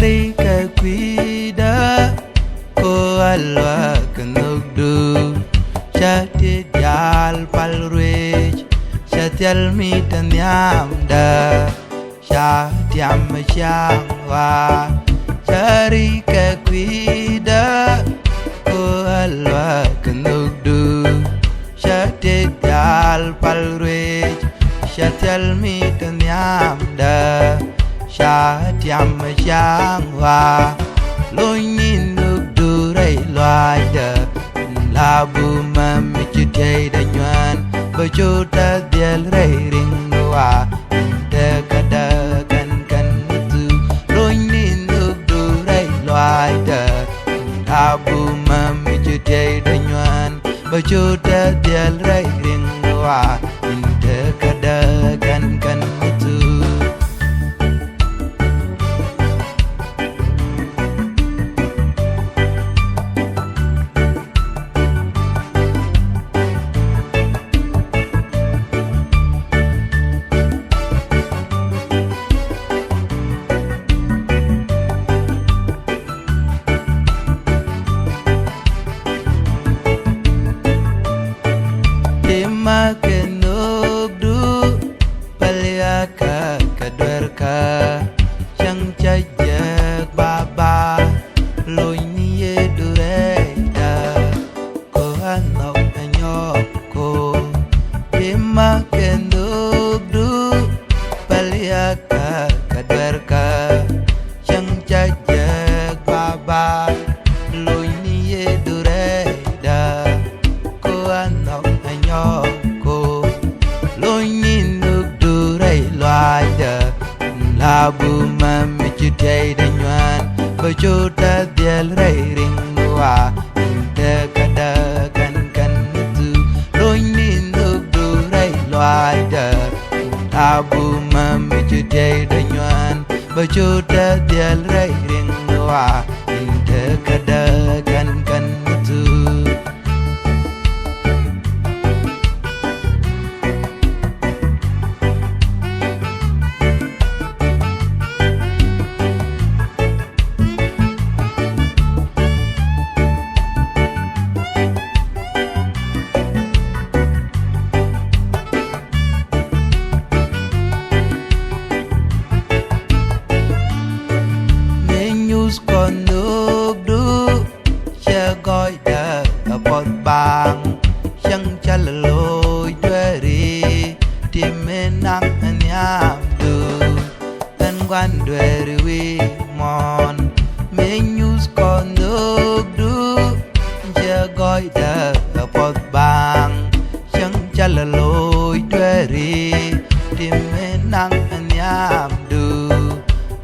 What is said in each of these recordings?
Cari ke cuida ko alwa kenugdu Shati dial palruej Shatial mitan yamda Shatiam shangwa Cari ke cuida ko alwa kenugdu Shati dial palruej Shatial mitan yamda Shatiam shangwa Lôi nhìn nước đưa rây loài đờ Là bù mà mì chư thầy đã nhoan Bởi chú ta điên rây rinh hoa Đờ cả đờ căn căn tư Lôi nhìn nước đưa rây loài đờ Là bù mà mì chư thầy đã nhoan Bởi chú ta điên rây rinh hoa Đờ cả đờ căn căn tư Makan nugdu Paliaka kadwerka Yang cajak baba Loi niye dureda Ko hanok anyok ko Makan nugdu Paliaka kadwerka Yang cajak baba Loi niye dureda Ko hanok Ko lôi nhìn nước đưa rây loài đờ Là bù mà mì chư thầy đã nhoan Bởi chú ta điên rây rinh hoa Đờ cả đờ căn căn tư Lôi nhìn nước đưa rây loài đờ Là bù mà mì chư thầy đã nhoan Bởi chú ta điên rây rinh hoa Đờ cả đờ căn căn tư Con nước đu cha gọi đã ở bọt bàng chẳng cha là lối đuôi đi tìm men nắng anh nhám được thân quan đuôi đi mòn men news con nước đu cha gọi đã ở bọt bàng chẳng cha là lối đuôi đi tìm men nắng anh nhám được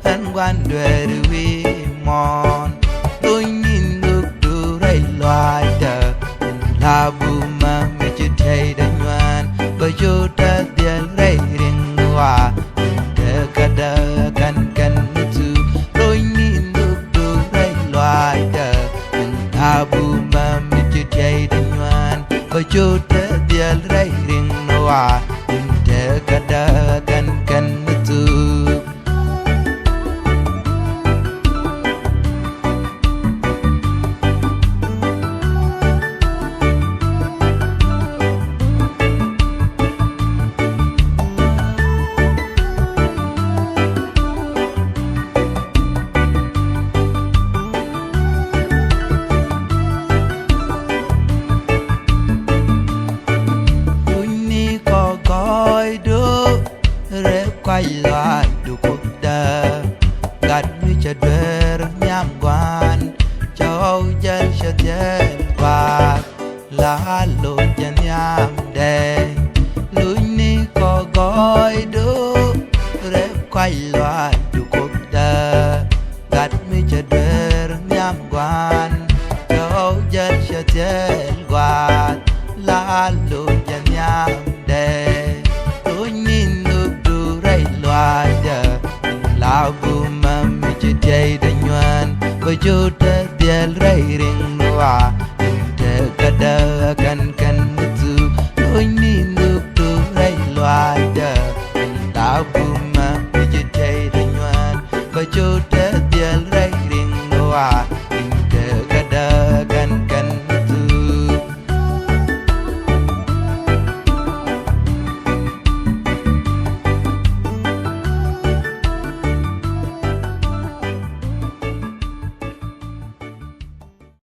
thân quan đuôi đi mòn tôi nhìn nước đưa rây loài đờ Là bù mà mì chư thầy đã nhoan Bởi chú ta điên rây rinh hoa Đờ cả đờ căn căn tư tôi nhìn nước đưa rây loài đờ Là bù mà mì chư thầy đã nhoan Bởi chú ta điên rây rinh hoa Đờ cả đờ căn căn tư quay lại đủ cuộc đời gạt như chờ đuôi nhám quan châu dân sẽ chết và lá lụt chân nhám đề lối ní có gói đủ để quay lại đủ cuộc đời gạt như chờ đuôi nhám quan châu dân sẽ chết và lá lụt chân nhám đề lối nhìn loài đờ Là bù mà mì chư thầy đã nhoan Bởi chú ta điên rây rinh hoa Đờ cả đờ căn căn tư Lôi nhìn nước đưa rây loài đờ Là bù mà mì chư thầy đã nhoan Bởi chú ta